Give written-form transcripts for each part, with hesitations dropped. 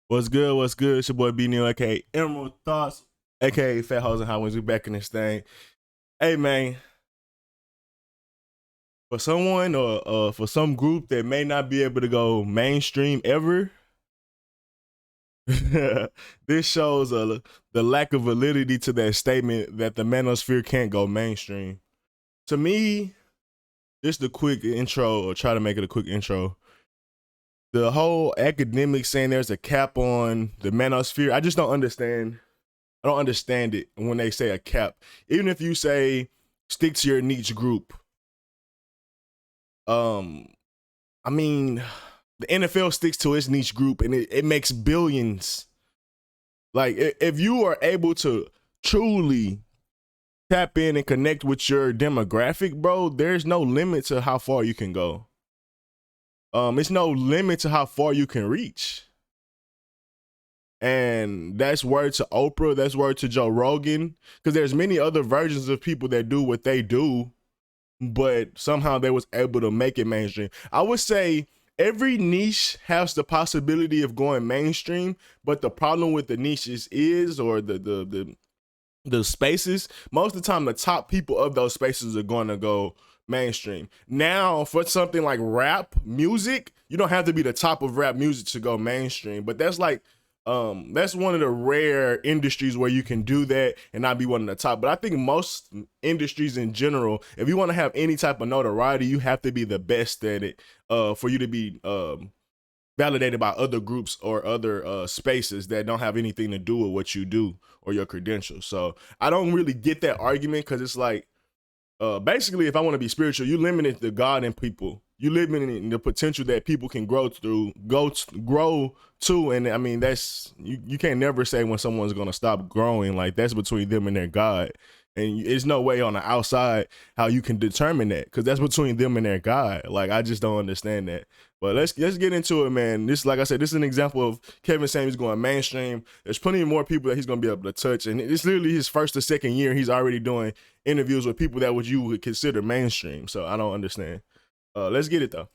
What's good? What's good? It's your boy B Neil, aka Emerald Thoughts, aka Fat Hoes and Highways. We back in this thing. Hey man, for someone or for some group that may not be able to go mainstream ever, this shows the lack of validity to that statement that the Manosphere can't go mainstream. To me, just the quick intro, or try to make it a quick intro. The whole academic saying there's a cap on the Manosphere, I just don't understand. I don't understand it when they say a cap. Even if you say stick to your niche group. Um, I mean, the NFL sticks to its niche group and it makes billions. Like if you are able to truly tap in and connect with your demographic, bro, there's no limit to how far you can go. It's no limit to how far you can reach. And that's word to Oprah, that's word to Joe Rogan, because there's many other versions of people that do what they do, but somehow they was able to make it mainstream. I would say every niche has the possibility of going mainstream, but the problem with the niches is, or the spaces, most of the time the top people of those spaces are going to go mainstream. Now, for something like rap music, you don't have to be the top of rap music to go mainstream, but that's one of the rare industries where you can do that and not be one of the top. But I think most industries in general, if you want to have any type of notoriety, you have to be the best at it for you to be validated by other groups or other spaces that don't have anything to do with what you do or your credentials. So I don't really get that argument, because it's like, basically, if I want to be spiritual, you limit the God in people. You limiting the potential that people can grow to, and I mean that's you can't never say when someone's gonna stop growing. Like, that's between them and their God, and there's no way on the outside how you can determine that, because that's between them and their God. Like, I just don't understand that. But let's get into it, man. This, like I said, this is an example of Kevin Samuels going mainstream. There's plenty more people that he's gonna be able to touch, and it's literally his first or second year. He's already doing interviews with people that you would consider mainstream. So I don't understand. Let's get it though.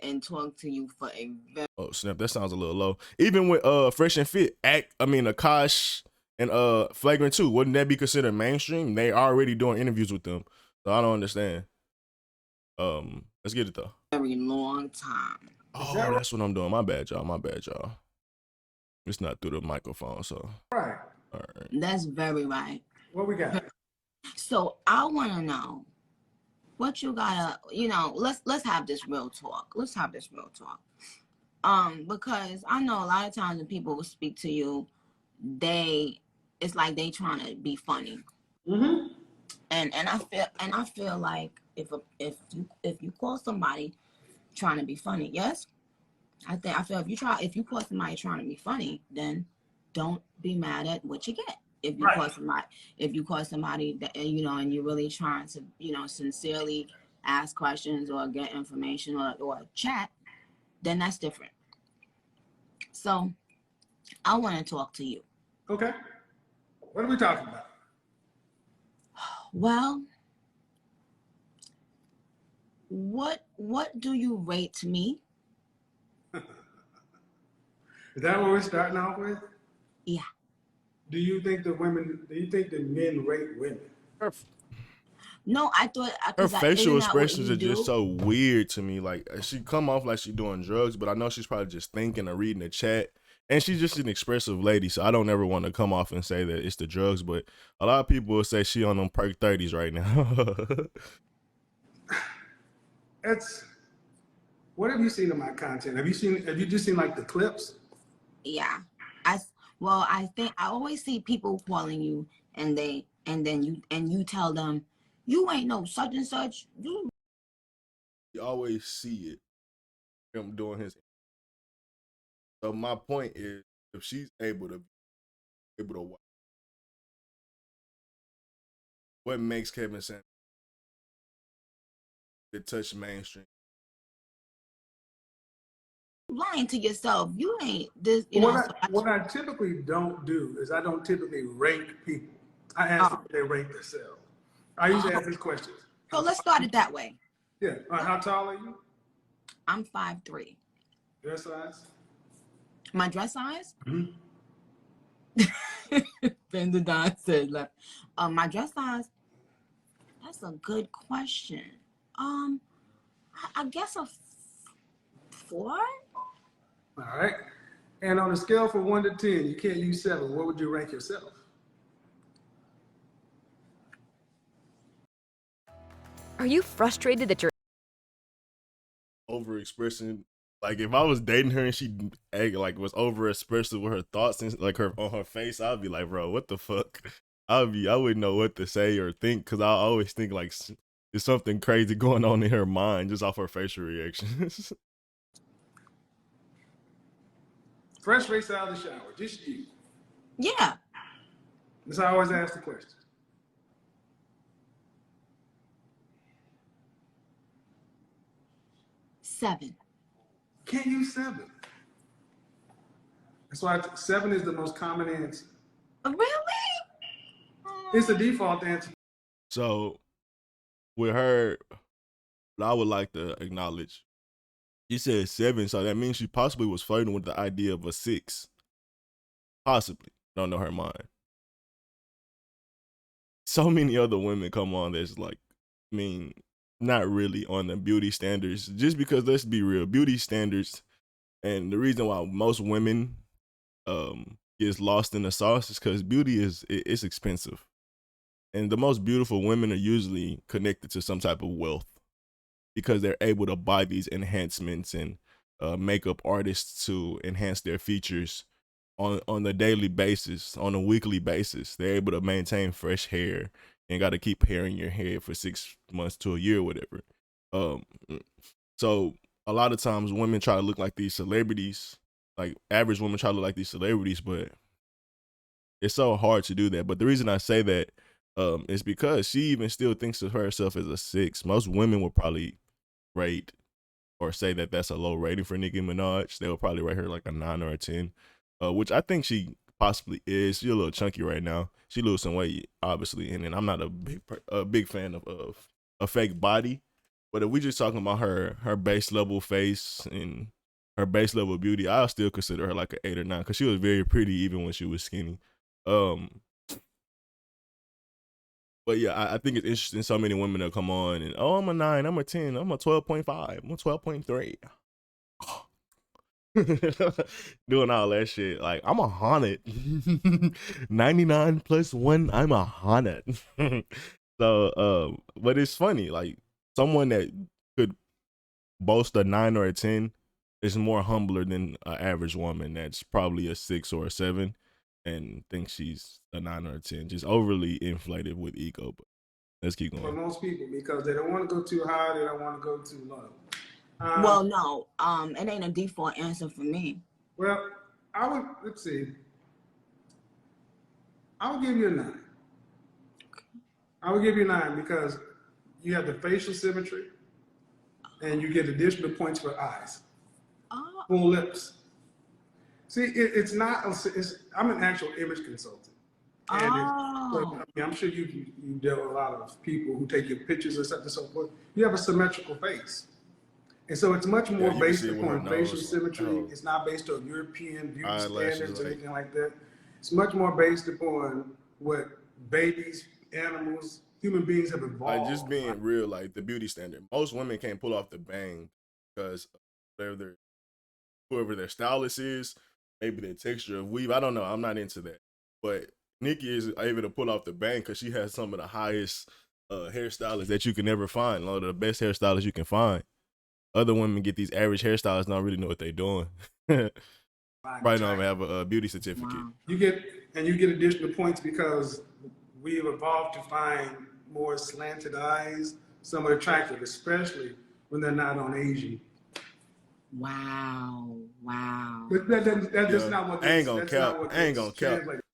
And talk to you for a very Oh snap, that sounds a little low. Even with Fresh and Fit, Akash and Flagrant 2, wouldn't that be considered mainstream? They already doing interviews with them. So I don't understand. Let's get it though. long time. Oh, that's what I'm doing. My bad, y'all. My bad, y'all. It's not through the microphone, so. Right. All right. That's very right. What we got? So I want to know what you gotta, let's have this real talk. Let's have this real talk. Because I know a lot of times when people will speak to you, it's like they trying to be funny. Mm-hmm. And I feel like if you call somebody trying to be funny, yes, I feel if you call somebody trying to be funny, then don't be mad at what you get. If you call somebody that and you're really trying to sincerely ask questions or get information or chat, then that's different. So I want to talk to you. Okay. What are we talking about? Well, what do you rate me? Is that what we're starting off with? Yeah. Do you think the men rate women? No, I thought Her facial expressions are just do? so weird to me. Like, she come off like she's doing drugs, but I know she's probably just thinking or reading the chat. And she's just an expressive lady, so I don't ever want to come off and say that it's the drugs. But a lot of people will say she on them perk 30s right now. What have you seen in my content? Have you just seen like the clips? Yeah. I think I always see people calling you and you tell them you ain't no such and such. You always see it, him doing his. So my point is, if she's able to watch, what makes Kevin Samuels to touch mainstream? lying to yourself. You ain't this. What I typically don't do is I don't typically rank people. I ask them if they rank themselves. I usually ask these questions. So let's start it that way. Yeah. How tall are you? I'm 5'3". Your size? My dress size? Mhm. Fender Don said, like, my dress size. That's a good question. I guess a 4. All right. And on a scale from 1 to 10, you can't use 7. What would you rank yourself? Are you frustrated that you're Overexpressing. Like if I was dating her and she like was over expressive with her thoughts and like her on her face, I'd be like, bro, what the fuck? I wouldn't know what to say or think because I always think like there's something crazy going on in her mind just off her facial reactions. Fresh face out of the shower, just you. Yeah. That's how I always ask the question. 7. Can't use 7. That's why 7 is the most common answer. Really? It's the default answer. So with her, I would like to acknowledge. She said 7, so that means she possibly was flirting with the idea of a 6. Possibly. Don't know her mind. So many other women come on that's like, I mean, not really on the beauty standards. Just because, let's be real, beauty standards, and the reason why most women gets lost in the sauce is because beauty it's expensive. And the most beautiful women are usually connected to some type of wealth because they're able to buy these enhancements and makeup artists to enhance their features on a daily basis, on a weekly basis. They're able to maintain fresh hair and got to keep hair in your head for 6 months to a year or whatever. So a lot of times women try to look like these celebrities, like average women try to look like these celebrities, but it's so hard to do that. But the reason I say that is because she even still thinks of herself as a 6. Most women will probably rate or say that that's a low rating for Nicki Minaj. They will probably rate her like a 9 or a 10, which I think she possibly is. She's a little chunky right now. She lose some weight, obviously, and then I'm not a big fan of a fake body. But if we just talking about her base level face and her base level beauty, I'll still consider her like an 8 or 9 because she was very pretty even when she was skinny. But yeah, I think it's interesting. So many women that come on and, oh, I'm a 9, I'm a 10, I'm a 12.5, I'm a 12.3. Doing all that shit. Like, I'm a haunted. 99 plus 1, I'm a haunted. So, but it's funny. Like, someone that could boast a 9 or a 10 is more humbler than an average woman that's probably a 6 or a 7 and thinks she's a 9 or a 10. Just overly inflated with ego. But let's keep For going. most people, because they don't want to go too high, they don't want to go too low. Well, no, it ain't a default answer for me. Well, let's see. I would give you a 9. I would give you a 9 because you have the facial symmetry and you get additional points for eyes, full lips. See, it's not, I'm an actual image consultant. And I'm sure you dealt with a lot of people who take your pictures and such and so forth. You have a symmetrical face. And so it's much more based upon facial symmetry. It's not based on European beauty standards or anything like that. It's much more based upon what babies, animals, human beings have evolved. Like, just being real, like the beauty standard. Most women can't pull off the bang because whoever their stylist is, maybe their texture of weave. I don't know. I'm not into that. But Nicki is able to pull off the bang because she has some of the highest hairstylists that you can ever find. One of the best hairstylists you can find. Other women get these average hairstylists, don't really know what they're doing. Probably don't even have a beauty certificate. Wow. You get additional points because we've evolved to find more slanted eyes somewhat attractive, especially when they're not on Asian. Wow. But that's not what I ain't gonna cap.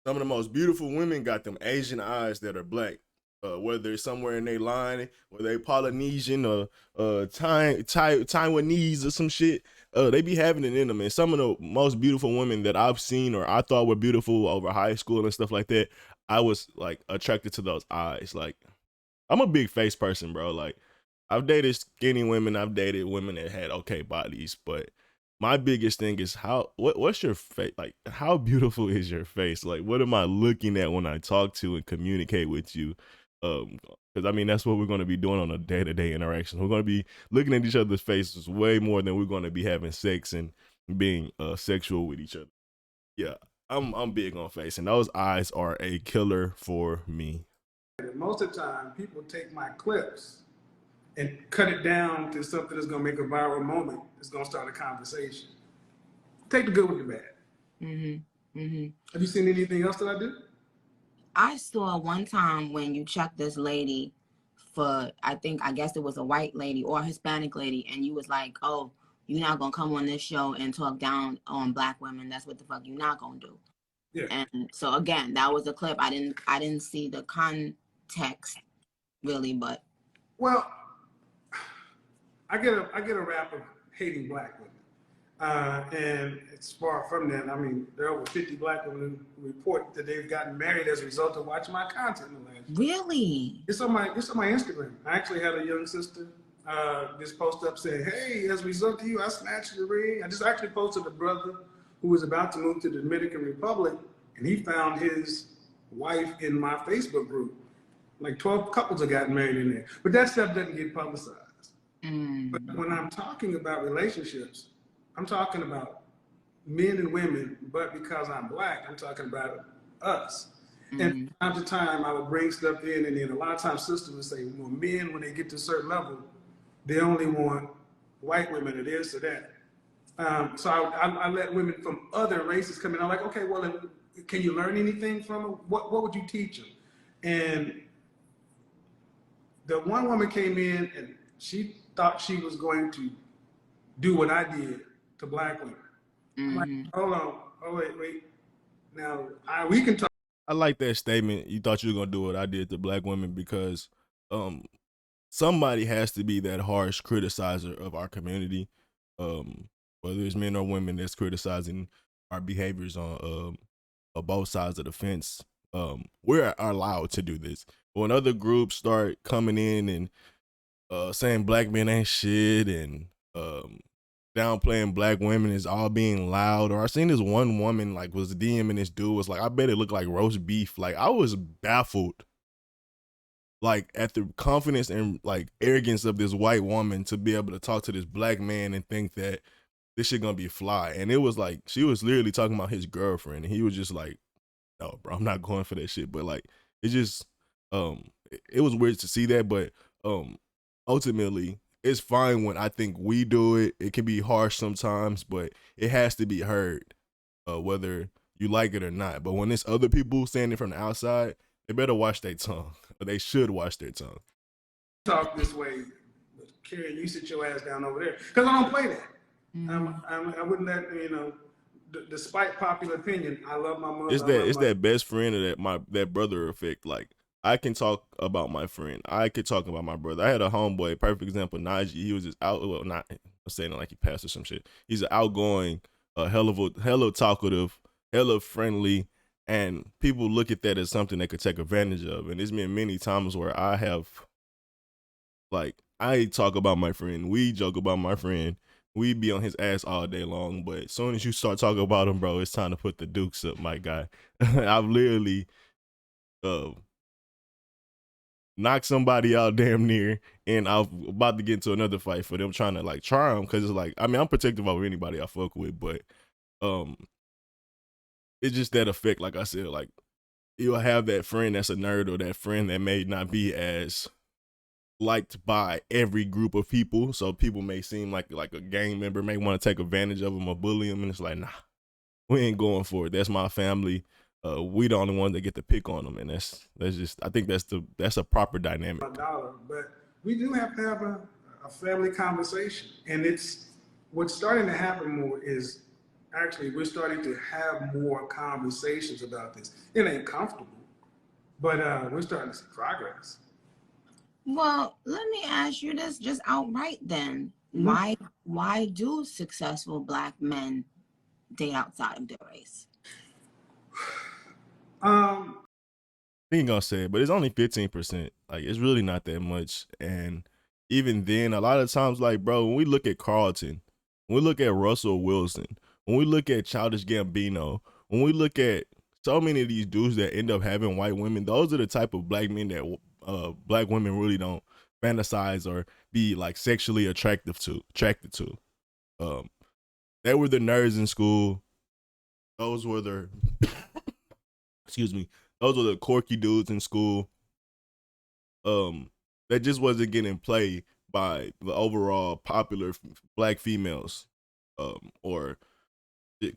Some of the most beautiful women got them Asian eyes that are black. Whether it's somewhere in their line, whether they Polynesian or Taiwanese or some shit, they be having it in them. And some of the most beautiful women that I've seen or I thought were beautiful over high school and stuff like that, I was like attracted to those eyes. Like, I'm a big face person, bro. Like, I've dated skinny women, I've dated women that had okay bodies, but my biggest thing is what's your face like? How beautiful is your face? Like, what am I looking at when I talk to and communicate with you? Because I mean that's what we're going to be doing on a day-to-day interaction. We're going to be looking at each other's faces way more than we're going to be having sex and being sexual with each other. Yeah, I'm big on face, and those eyes are a killer for me. Most of the time, people take my clips and cut it down to something that's going to make a viral moment. It's going to start a conversation. Take the good with the bad. Have you seen anything else that I do? I saw one time when you checked this lady for, I guess it was a white lady or a Hispanic lady, and you was like, oh, you're not gonna come on this show and talk down on black women. That's what the fuck you're not gonna do. Yeah. And so again, that was a clip. I didn't see the context really, but well, I get a rap of hating black women. And it's far from that. I mean, there are over 50 black women who report that they've gotten married as a result of watching my content in the last year. Really? It's on my Instagram. I actually had a young sister just post up saying, hey, as a result of you, I snatched the ring. I just actually posted a brother who was about to move to the Dominican Republic, and he found his wife in my Facebook group. Like 12 couples have gotten married in there. But that stuff doesn't get publicized. But when I'm talking about relationships, I'm talking about men and women, but because I'm black, I'm talking about us. And from time to time, I would bring stuff in, and then a lot of times sisters would say, well, men, when they get to a certain level, they only want white women or this or that. So I let women from other races come in. I'm like, okay, well, can you learn anything from them? What would you teach them? And the one woman came in, and she thought she was going to do what I did to black women. I'm like, hold on, oh wait. Now we can talk. I like that statement. You thought you were gonna do what I did to black women because somebody has to be that harsh criticizer of our community, whether it's men or women that's criticizing our behaviors on both sides of the fence. We're allowed to do this. When other groups start coming in and saying black men ain't shit and downplaying black women is all being loud, or I seen this one woman like was DMing this dude was like, I bet it looked like roast beef. Like I was baffled, like at the confidence and like arrogance of this white woman to be able to talk to this black man and think that this shit gonna be fly. And it was like she was literally talking about his girlfriend, and he was just like, no, bro, I'm not going for that shit. But like it just it was weird to see that, but ultimately it's fine when I think we do it. It can be harsh sometimes, but it has to be heard, whether you like it or not. But when it's other people saying it from the outside, they better watch their tongue, or they should watch their tongue. Talk this way, Karen, you sit your ass down over there, because I don't play that. I wouldn't let despite popular opinion, I love my mother. It's that best friend or that brother effect. Like I can talk about my friend. I could talk about my brother. I had a homeboy, perfect example, Manji. He was just not I'm saying it like he passed or some shit. He's an outgoing, hella talkative, hella friendly, and people look at that as something they could take advantage of. And there's been many times where I talk about my friend. We joke about my friend. We be on his ass all day long. But as soon as you start talking about him, bro, it's time to put the dukes up, my guy. I've literally knock somebody out damn near, and I'm about to get into another fight for them trying to like try him, because it's like, I mean, I'm protective over anybody I fuck with, but it's just that effect. Like I said, like you'll have that friend that's a nerd, or that friend that may not be as liked by every group of people, so people may seem like a gang member, may want to take advantage of them or bully them, and it's like, nah, we ain't going for it. That's my family. We the only ones that get to pick on them, and that's just, I think that's a proper dynamic. But we do have to have a family conversation, and what's starting to happen more is actually we're starting to have more conversations about this. It ain't comfortable, but we're starting to see progress. Well, let me ask you this just outright then. Why do successful black men date outside of their race? I ain't gonna say it, but it's only 15%. Like it's really not that much. And even then, a lot of times, like, bro, when we look at Carlton, when we look at Russell Wilson, when we look at Childish Gambino, when we look at so many of these dudes that end up having white women, those are the type of black men that black women really don't fantasize or be like sexually attracted to. They were the nerds in school. Those were the excuse me. Those were the quirky dudes in school. That just wasn't getting played by the overall popular black females, or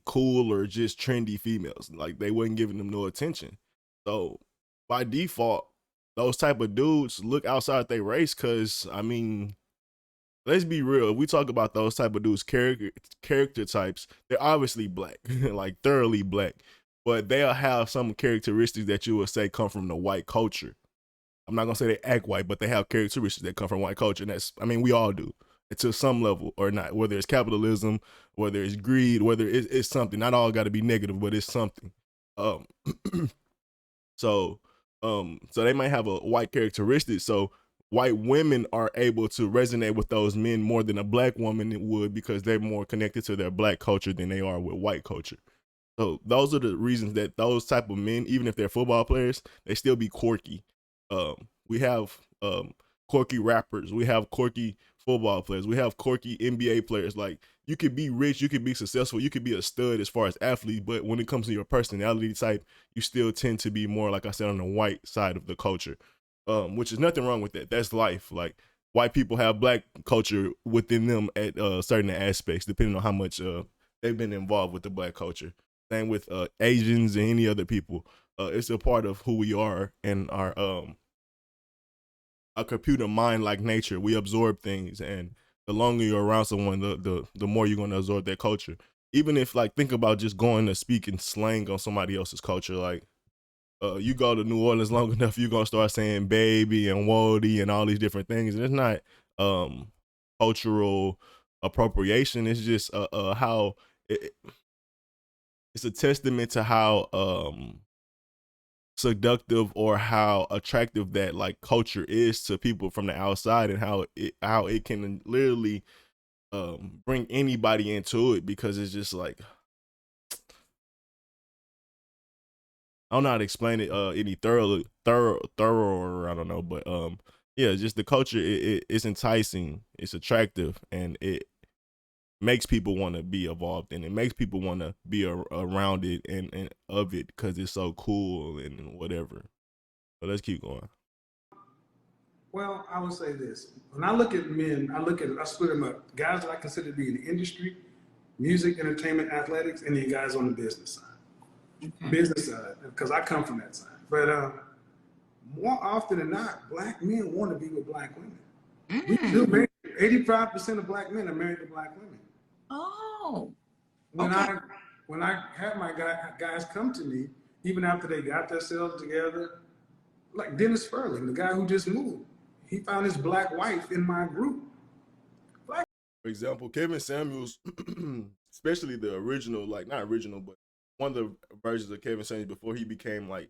cool or just trendy females. Like they wasn't giving them no attention. So by default, those type of dudes look outside their race. Cause I mean, let's be real. If we talk about those type of dudes, character types, they're obviously black, like thoroughly black, but they'll have some characteristics that you would say come from the white culture. I'm not gonna say they act white, but they have characteristics that come from white culture. And that's, I mean, we all do to some level or not, whether it's capitalism, whether it's greed, whether it's something. Not all got to be negative, but it's something. So they might have a white characteristic. So white women are able to resonate with those men more than a black woman would, because they're more connected to their black culture than they are with white culture. So those are the reasons that those type of men, even if they're football players, they still be quirky. We have quirky rappers. We have quirky football players. We have quirky NBA players. Like, you could be rich, you could be successful, you could be a stud as far as athlete, but when it comes to your personality type, you still tend to be more, like I said, on the white side of the culture, which is nothing wrong with that. That's life. Like, white people have black culture within them at certain aspects, depending on how much they've been involved with the black culture. Same with Asians and any other people. It's a part of who we are and our computer mind like nature. We absorb things, and the longer you're around someone, the more you're going to absorb their culture. Even if, like, think about just going to speaking slang on somebody else's culture. Like, you go to New Orleans long enough, you're going to start saying baby and woody and all these different things. And it's not cultural appropriation. It's just how it's a testament to how seductive or how attractive that like culture is to people from the outside, and how it can literally bring anybody into it, because it's just like, I don't know how to explain it any thorough, or I don't know, but yeah, just the culture, it's enticing, it's attractive, and it makes people want to be involved in it. Makes people want to be around it and of it, because it's so cool and whatever. But let's keep going. Well, I would say this. When I look at men, I split them up. Guys that I consider to be in the industry, music, entertainment, athletics, and then guys on the business side. Okay. Business side, because I come from that side. But more often than not, black men want to be with black women. We still married. 85% of black men are married to black women. Oh. When I have my guys come to me, even after they got themselves together, like Dennis Furling, the guy who just moved, he found his black wife in my group. For example, Kevin Samuels, especially the original, like not original, but one of the versions of Kevin Samuels before he became like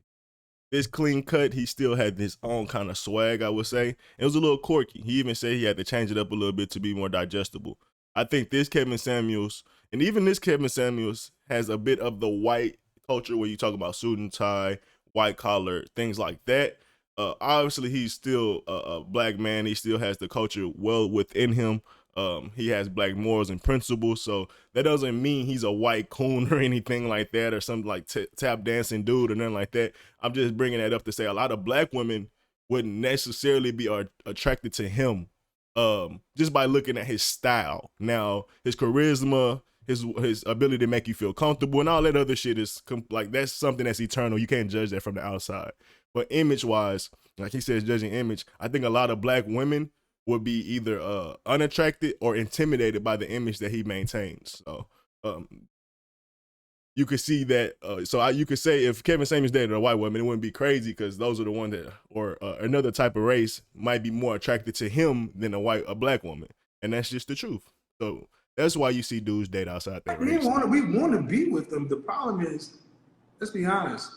this clean cut, he still had his own kind of swag, I would say. It was a little quirky. He even said he had to change it up a little bit to be more digestible. I think this Kevin Samuels, and even this Kevin Samuels, has a bit of the white culture where you talk about suit and tie, white collar, things like that. Obviously, he's still a black man. He still has the culture well within him. He has black morals and principles, so that doesn't mean he's a white coon or anything like that, or some like tap dancing dude or nothing like that. I'm just bringing that up to say a lot of black women wouldn't necessarily be attracted to him just by looking at his style. Now, his charisma, his ability to make you feel comfortable, and all that other shit is like, that's something that's eternal. You can't judge that from the outside. But image wise, like he says, judging image, I think a lot of black women would be either unattracted or intimidated by the image that he maintains. So you could see that. You could say if Kevin Samuels dated a white woman, it wouldn't be crazy, because those are the ones that, or another type of race might be more attracted to him than a black woman, and that's just the truth. So that's why you see dudes date outside their race. We want to be with them. The problem is, let's be honest.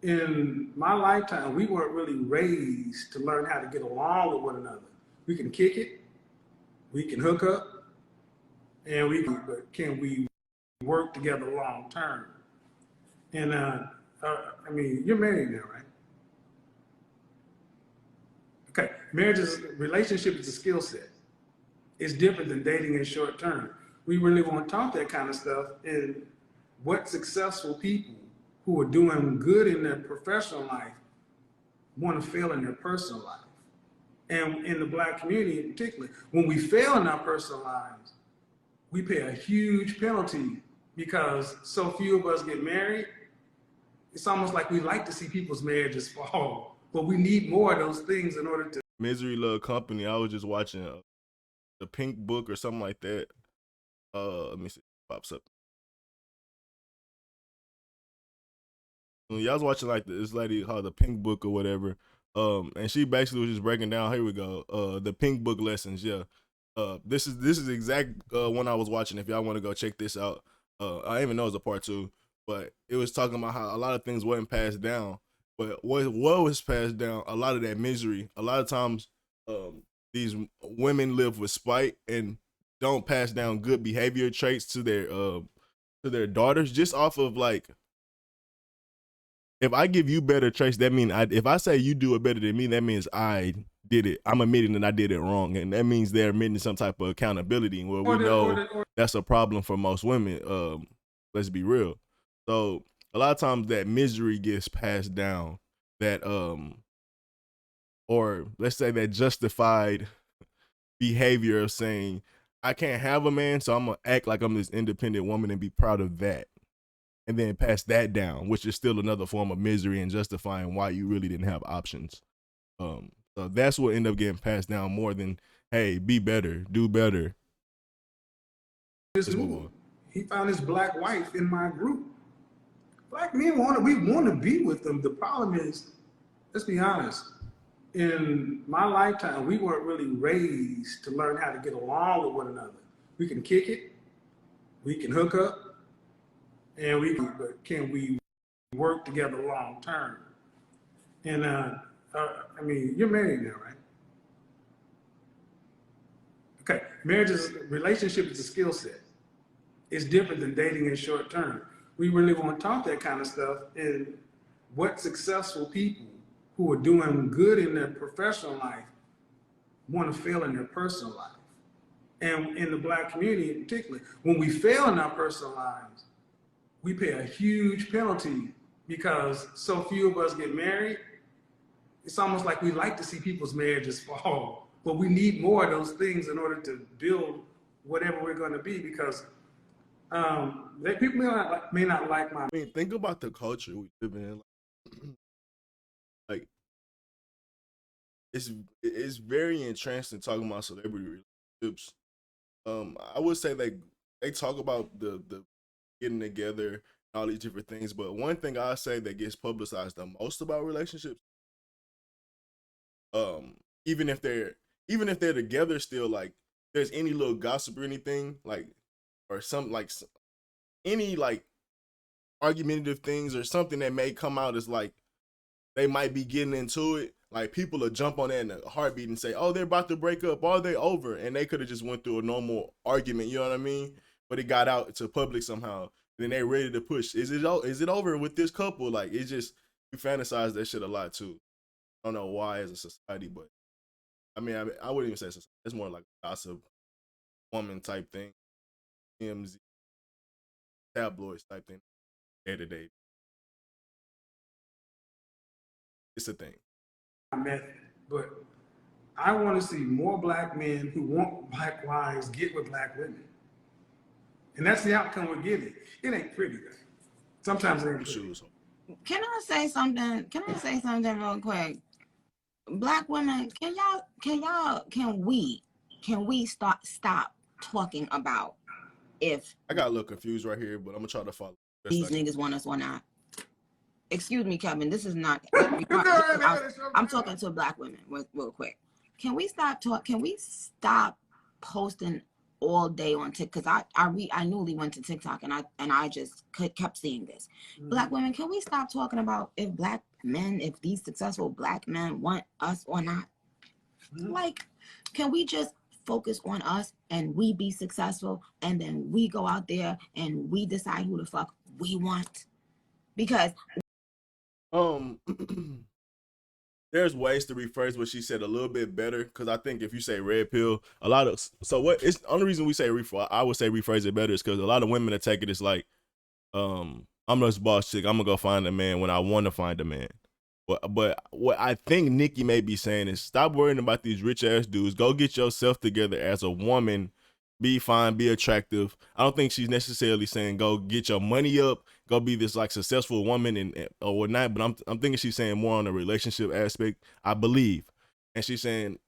In my lifetime, we weren't really raised to learn how to get along with one another. We can kick it, we can hook up, but can we work together long term? And I mean, you're married now, right? Okay, relationship is a skill set. It's different than dating in short term. We really want to talk that kind of stuff. And what successful people who are doing good in their professional life want to fail in their personal life. And in the Black community in particular, when we fail in our personal lives, we pay a huge penalty because so few of us get married. It's almost like we like to see people's marriages fall, but we need more of those things in order to. Misery Love Company. I was just watching the Pink Book or something like that. Let me see. It pops up. Yeah, I was watching like this lady called the Pink Book or whatever. And she basically was just breaking down. Here we go. The Pink Book lessons. Yeah. This is exact one I was watching. If y'all want to go check this out. I didn't even know it was a part 2, but it was talking about how a lot of things wasn't passed down. But what was passed down, a lot of that misery. A lot of times, these women live with spite and don't pass down good behavior traits to their daughters, just off of like, if I give you better traits, that means if I say you do it better than me, that means I did it. I'm admitting that I did it wrong, and that means they're admitting some type of accountability. Where we know that's a problem for most women. Let's be real. So a lot of times that misery gets passed down. That or let's say that justified behavior of saying, I can't have a man, so I'm gonna act like I'm this independent woman and be proud of that. And then pass that down, which is still another form of misery and justifying why you really didn't have options. So that's what ended up getting passed down more than, hey, be better, do better. He found his Black wife in my group. Black men we want to be with them. The problem is, let's be honest, in my lifetime, we weren't really raised to learn how to get along with one another. We can kick it, we can hook up, but can we work together long term? And I mean, you're married now, right? Okay, relationship is a skill set. It's different than dating in short term. We really want to talk that kind of stuff. And what successful people who are doing good in their professional life want to fail in their personal life. And in the Black community in particular, when we fail in our personal lives, we pay a huge penalty because so few of us get married. It's almost like we like to see people's marriages fall, but we need more of those things in order to build whatever we're going to be, because people may not like my. I mean, think about the culture we live in. Like, it's very interesting talking about celebrity relationships. I would say they talk about the getting together and all these different things, but one thing I say that gets publicized the most about relationships, even if they're together still, like there's any little gossip or anything, like, or some like any like argumentative things or something that may come out as like they might be getting into it, like people will jump on that in a heartbeat and say, oh, they're about to break up, are they over? And they could have just went through a normal argument, you know what I mean? But it got out to public somehow. Then they ready to push. Is it over with this couple? Like, it's just, we fantasize that shit a lot too. I don't know why as a society, but I mean, I wouldn't even say society. It's more like a gossip woman type thing. TMZ, tabloids type thing. Day to day. It's a thing. Method, but I want to see more Black men who want Black wives get with Black women. And that's the outcome we're getting. It ain't pretty, though. Sometimes it ain't pretty. Can I say something? Real quick? Black women, can we stop talking about if I got a little confused right here, but I'm gonna try to follow. These niggas want us or not. Excuse me, Kevin. This is not. I'm talking to Black women real quick. Can we stop posting all day on TikTok? Because I newly went to TikTok and I just kept seeing this. Mm-hmm. Black women, can we stop talking about if if these successful Black men want us or not? Mm-hmm. Like, can we just focus on us and we be successful, and then we go out there and we decide who the fuck we want. Because there's ways to rephrase what she said a little bit better, because I think if you say red pill, a lot of so what it's the only reason we say I would say rephrase it better is because a lot of women that take it is like, I'm this boss chick, I'm gonna go find a man when I want to find a man. But what I think Nicki may be saying is stop worrying about these rich ass dudes. Go get yourself together as a woman. Be fine, be attractive. I don't think she's necessarily saying go get your money up, go be this like successful woman and or whatnot. But I'm thinking she's saying more on the relationship aspect, I believe. And she's saying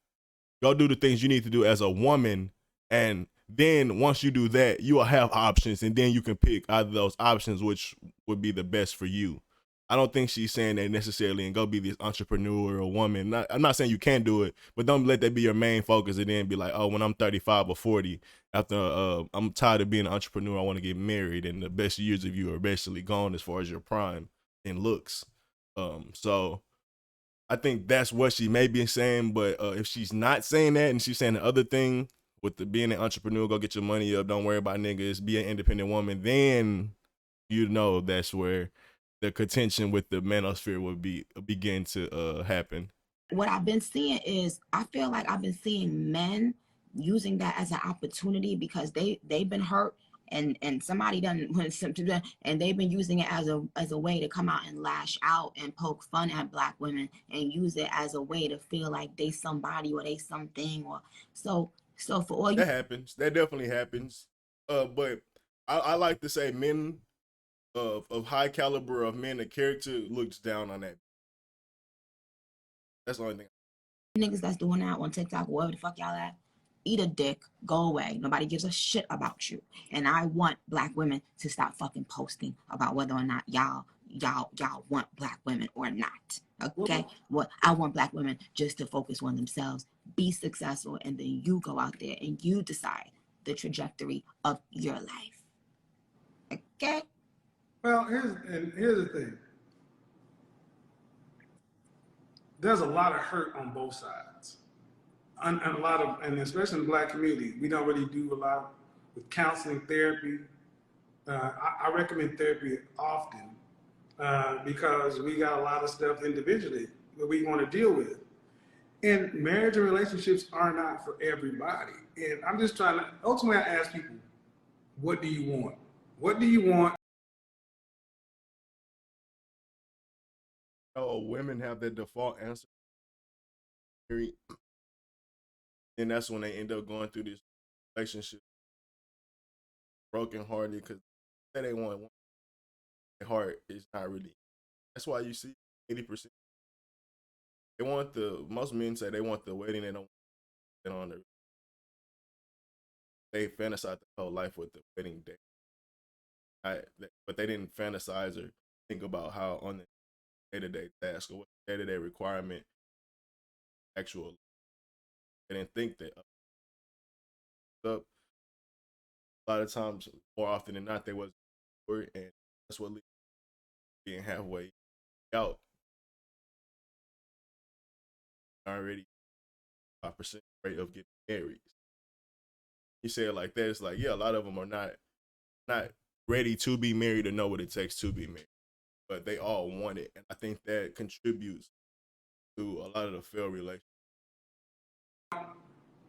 go do the things you need to do as a woman, and then once you do that, you will have options, and then you can pick either of those options which would be the best for you. I don't think she's saying that necessarily and go be this entrepreneur or woman. I'm not saying you can't do it, but don't let that be your main focus and then be like, oh, when I'm 35 or 40, after I'm tired of being an entrepreneur, I want to get married, and the best years of you are basically gone as far as your prime and looks. So I think that's what she may be saying, but if she's not saying that and she's saying the other thing with the being an entrepreneur, go get your money up, don't worry about niggas, be an independent woman, then you know that's where the contention with the manosphere would begin to happen. what I've been seeing is, I feel like I've been seeing men using that as an opportunity because they've been hurt, and somebody done went something, and they've been using it as a way to come out and lash out and poke fun at Black women and use it as a way to feel like they somebody or they something, or so for all you. That happens. That definitely happens. But I like to say men of high caliber of men, the character looks down on that. That's the only thing. Niggas that's doing that on TikTok, wherever the fuck y'all at, eat a dick, go away. Nobody gives a shit about you. And I want Black women to stop fucking posting about whether or not y'all want Black women or not. Okay? Well, I want Black women just to focus on themselves, be successful, and then you go out there and you decide the trajectory of your life. Okay? Well, here's the thing. There's a lot of hurt on both sides. And a lot of, and especially in the Black community, we don't really do a lot with counseling, therapy. I recommend therapy often because we got a lot of stuff individually that we want to deal with. And marriage and relationships are not for everybody. And I'm just trying to, ultimately I ask people, what do you want? What do you want? Oh, women have their default answer. And that's when they end up going through this relationship broken hearted because they want their heart is not really. That's why you see 80%. They want most men say they want the wedding, they don't get on the. They fantasize their whole life with the wedding day. But they didn't fantasize or think about how on the day-to-day task or what day-to-day requirement actual. They didn't think that up. A lot of times, more often than not, they wasn't, and that's what leads to being halfway out. Already 5% rate of getting married. You say it like that, it's like, yeah, a lot of them are not ready to be married or know what it takes to be married, but they all want it, and I think that contributes to a lot of the failed relationships.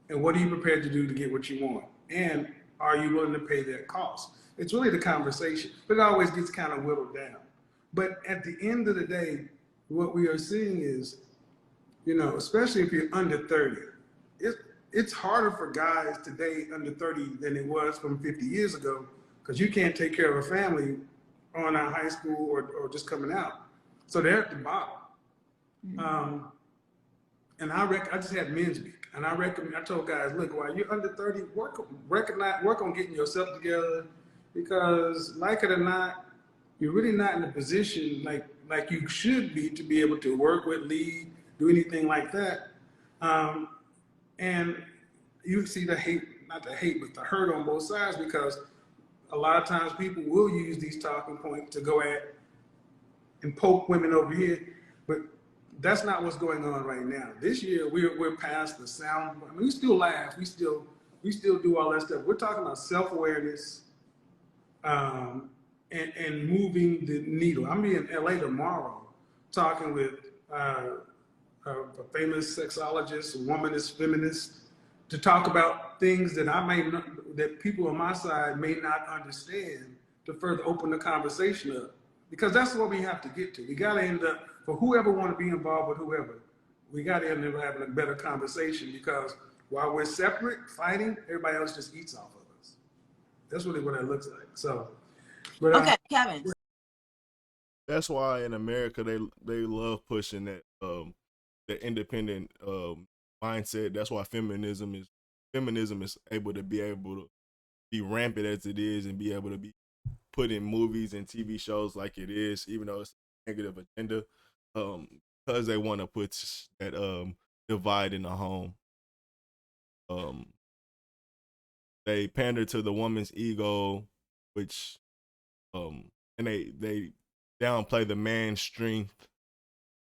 And what are you prepared to do to get what you want? And are you willing to pay that cost? It's really the conversation, but it always gets kind of whittled down. But at the end of the day, what we are seeing is, you know, especially if you're under 30, it's harder for guys today under 30 than it was from 50 years ago, because you can't take care of a family on out of high school or just coming out. So they're at the bottom. Mm-hmm. And I just had men's week, and I told guys, look, while you're under 30, work on getting yourself together, because like it or not, you're really not in a position like you should be able to work with, lead, do anything like that. And you see the hate, not the hate, but the hurt on both sides, because a lot of times people will use these talking points to go at and poke women over here. But That's not what's going on right now. This year, we're past the sound. I mean, we still laugh. We still do all that stuff. We're talking about self-awareness, and moving the needle. I'm in LA tomorrow talking with a famous sexologist, a womanist, feminist, to talk about things that I may not, that people on my side may not understand, to further open the conversation up. Because that's what we have to get to. We got to end up, for whoever want to be involved with whoever, we got to end up having a better conversation, because while we're separate, fighting, everybody else just eats off of us. That's really what it looks like. So, but Okay, Kevin. That's why in America they love pushing that the independent mindset. That's why feminism is able to be rampant as it is, and be able to be put in movies and TV shows like it is, even though it's a negative agenda, because they want to put that divide in the home. They pander to the woman's ego, which and they downplay the man's strength,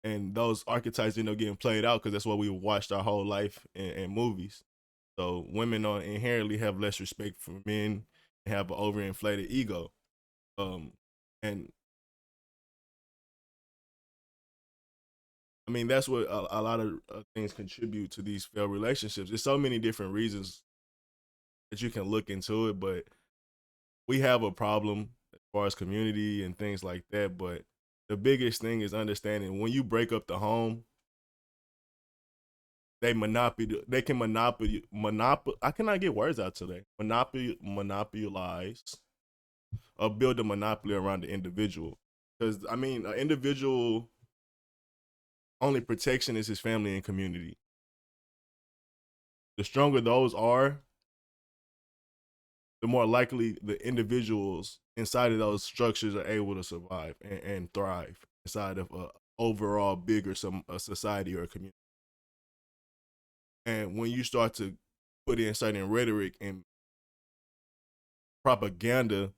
and those archetypes end up getting played out because that's what we watched our whole life in movies. So women inherently have less respect for men and have an overinflated ego. And I mean, that's what a lot of things contribute to these failed relationships. There's so many different reasons that you can look into it, but we have a problem as far as community and things like that. But the biggest thing is understanding when you break up the home, they can monopoly. I cannot get words out today. Monopolize or build a monopoly around the individual. Because I mean, an individual only protection is his family and community. The stronger those are, the more likely the individuals inside of those structures are able to survive and thrive inside of a overall bigger a society or a community. And when you start to put in certain rhetoric and propaganda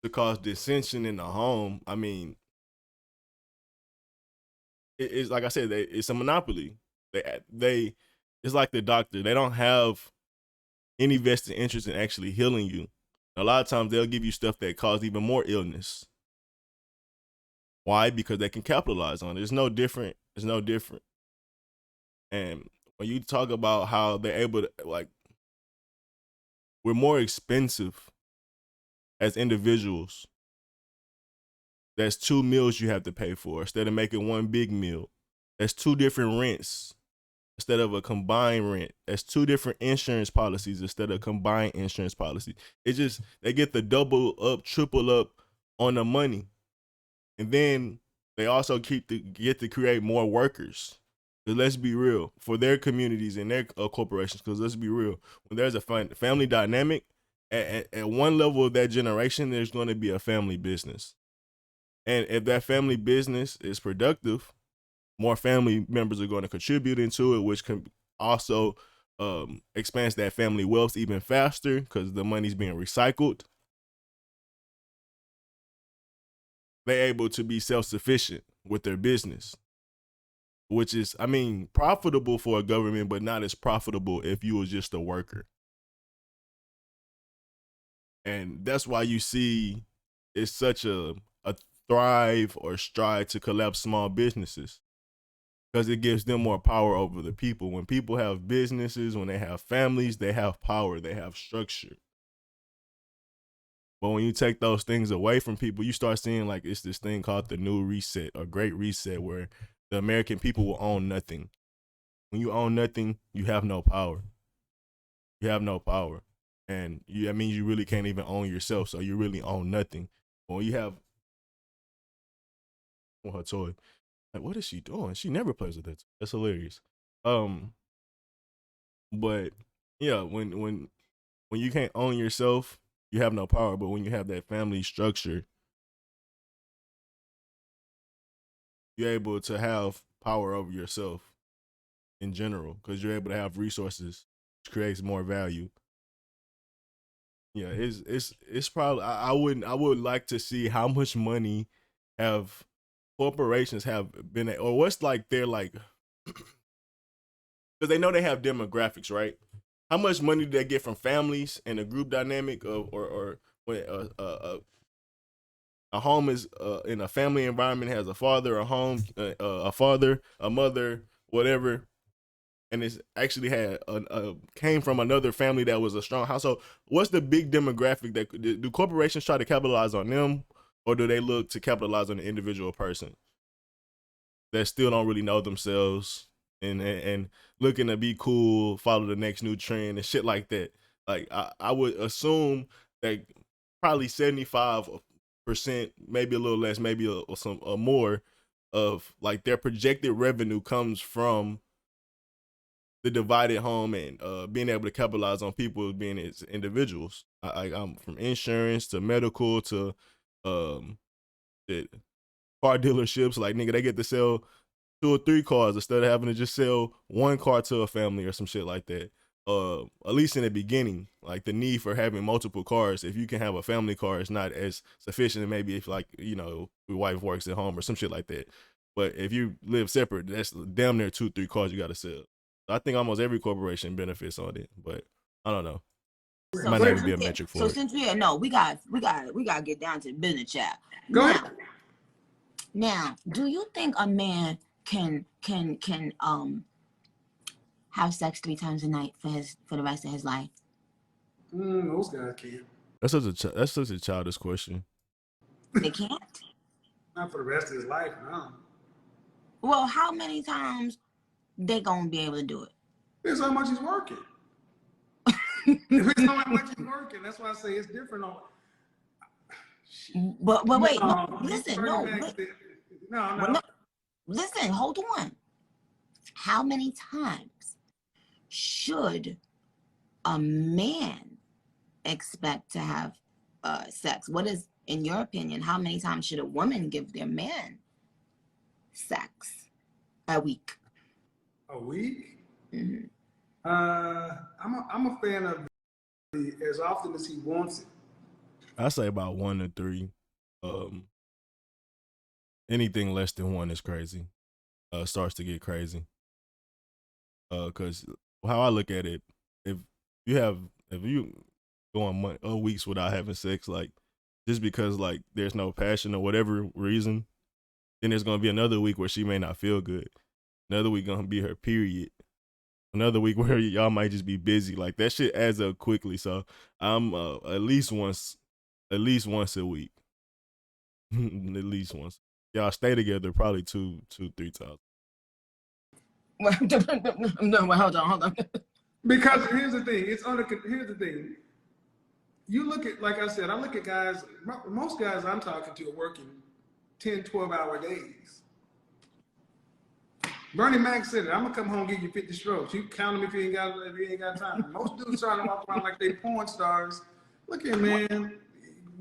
to cause dissension in the home, I mean, it's like I said, it's a monopoly. They it's like the doctor. They don't have any vested interest in actually healing you. A lot of times they'll give you stuff that cause even more illness. Why? Because they can capitalize on it. It's no different. It's no different. And when you talk about how they're able to, like, we're more expensive as individuals. That's 2 meals you have to pay for instead of making one big meal. That's 2 different rents instead of a combined rent. That's 2 different insurance policies instead of combined insurance policy. It's just they get the double up, triple up on the money, and then they also get to create more workers. Because let's be real, for their communities and their corporations. Because let's be real, when there's a family dynamic, at one level of that generation, there's going to be a family business. And if that family business is productive, more family members are going to contribute into it, which can also expands that family wealth even faster because the money's being recycled. They're able to be self-sufficient with their business, which is, I mean, profitable for a government, but not as profitable if you was just a worker. And that's why you see it's such a thrive or strive to collapse small businesses, because it gives them more power over the people. When people have businesses, when they have families, they have power, they have structure. But when you take those things away from people, you start seeing like it's this thing called the new reset or great reset, where the American people will own nothing. When you own nothing, you have no power. You have no power. And that means you really can't even own yourself, so you really own nothing. But when you have her toy, like, what is she doing? She never plays with that. That's hilarious. But yeah, when you can't own yourself, you have no power. But when you have that family structure, you're able to have power over yourself in general, because you're able to have resources, which creates more value. Yeah, it's probably I would like to see how much money have corporations have been, or what's like their like, because they know they have demographics, right? How much money do they get from families and a group dynamic of, or when a home is in a family environment, has a father, a home, a father, a mother, whatever, and it's actually had came from another family that was a strong household. What's the big demographic that do corporations try to capitalize on them, or do they look to capitalize on the individual person that still don't really know themselves and looking to be cool, follow the next new trend and shit like that? Like I would assume that probably 75%, maybe a little less, maybe some more of like their projected revenue comes from the divided home and being able to capitalize on people being as individuals. I'm from insurance to medical to the car dealerships. Like nigga, they get to sell 2 or 3 cars instead of having to just sell 1 car to a family or some shit like that. At least in the beginning, like the need for having multiple cars. If you can have a family car, it's not as sufficient. Maybe if like your wife works at home or some shit like that. But if you live separate, that's damn near 2, 3 cars you got to sell. I think almost every corporation benefits on it, but I don't know. It So might not even be a metric for so it. since we got to get down to the business, chat. Go ahead. Now, do you think a man can have sex 3 times a night for the rest of his life? Most guys can't. That's such a childish question. They can't. Not for the rest of his life, no. Well, how many times they gonna be able to do it? Depends how much he's working. Depends on how much he's working. That's why I say it's different on. But wait, no, No, listen, no. Listen, hold on. How many times should a man expect to have sex? What is, in your opinion, how many times should a woman give their man sex a week? A week? Mm-hmm. I'm a fan of as often as he wants it. I say about 1 to 3. Anything less than 1 is crazy. Starts to get crazy. Cause how I look at it, if you going weeks without having sex, like just because like there's no passion or whatever reason, then there's gonna be another week where she may not feel good. Another week gonna be her period. Another week where y'all might just be busy. Like that shit adds up quickly. So I'm at least once a week. At least once. Y'all stay together probably 2, 3 times. No, hold on. Because here's the thing. Here's the thing. You look at, like I said, I look at guys, most guys I'm talking to are working 10, 12-hour days. Bernie Mac said it, I'm gonna come home and give you 50 strokes. You count them if you ain't got time. Most dudes trying to walk around like they porn stars. Look here, man.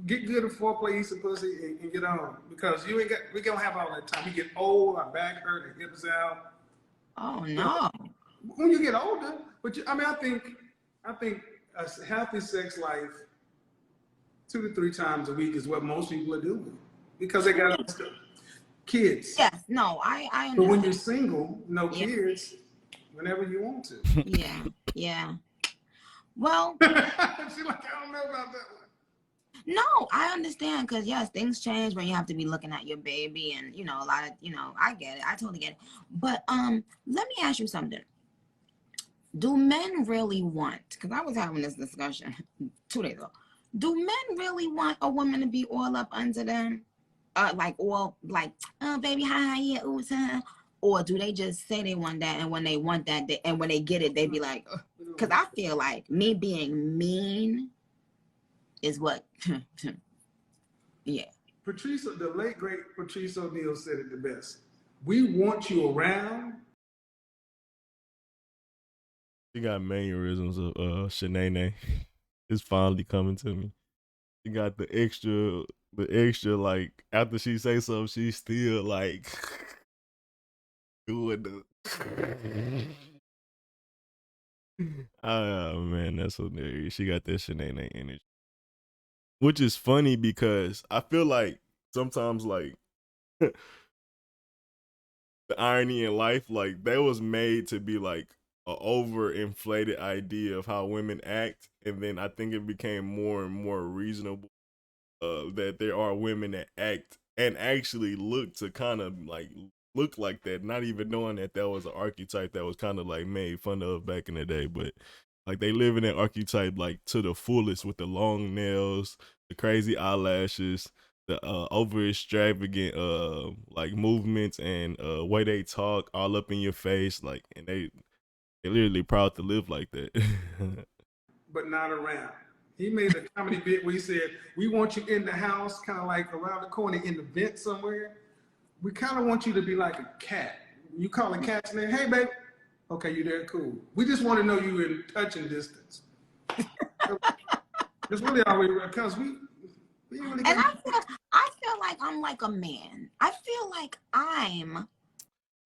Get good at foreplay, eat some pussy, and get on. Because we gonna have all that time. We get old, our back hurt, our hips out. Oh no. When you get older, but I think a healthy sex life 2 to 3 times a week is what most people are doing because they got kids. Yes, no, I understand. But when you're single, no kids, whenever you want to. Yeah. Well, She's like, I don't know about that one. No, I understand because yes, things change when you have to be looking at your baby and a lot of I get it. I totally get it. But let me ask you something. Do men really want, because I was having this discussion 2 days ago, do men really want a woman to be all up under them? Baby, hi, yeah, ooh, or do they just say they want that, and when they want that, and when they get it, they be like, because I feel like me being mean is what, yeah. The late great Patrice O'Neal said it the best. We want you around. She got mannerisms of Shanae. It's finally coming to me. She got the extra like after she say something, she's still like doing the. Oh man, that's hilarious. She got that Shanae energy, which is funny because I feel like sometimes like the irony in life, like that was made to be like a overinflated idea of how women act, and then I think it became more and more reasonable that there are women that act and actually look to kind of like look like that, not even knowing that that was an archetype that was kind of like made fun of back in the day, but like they live in that archetype like to the fullest with the long nails, the crazy eyelashes, the over extravagant like movements and way they talk all up in your face, like, and they literally proud to live like that. But not around. He made a comedy bit where he said, "We want you in the house, kind of like around the corner in the vent somewhere. We kind of want you to be like a cat. You call a cat's name, hey, babe. Okay, you there? Cool. We just want to know you in touching distance." That's really all we, because we really. And I feel like I'm like a man. I feel like I'm.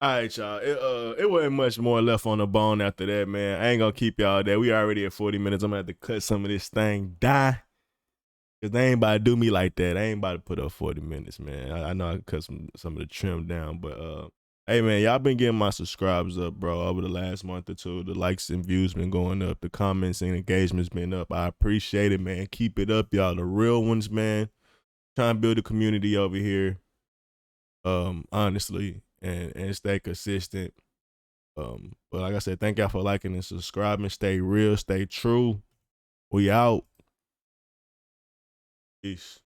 All right, y'all. It wasn't much more left on the bone after that, man. I ain't gonna keep y'all there. We already at 40 minutes. I'm gonna have to cut some of this thing down. Cause they ain't about to do me like that. I ain't about to put up 40 minutes, man. I know I can cut some of the trim down, but hey man, y'all been getting my subscribes up, bro, over the last month or two. The likes and views been going up. The comments and engagements been up. I appreciate it, man. Keep it up, y'all. The real ones, man. Trying to build a community over here. Honestly, and stay consistent. But like I said, thank y'all for liking and subscribing. Stay real, stay true. We out. Peace.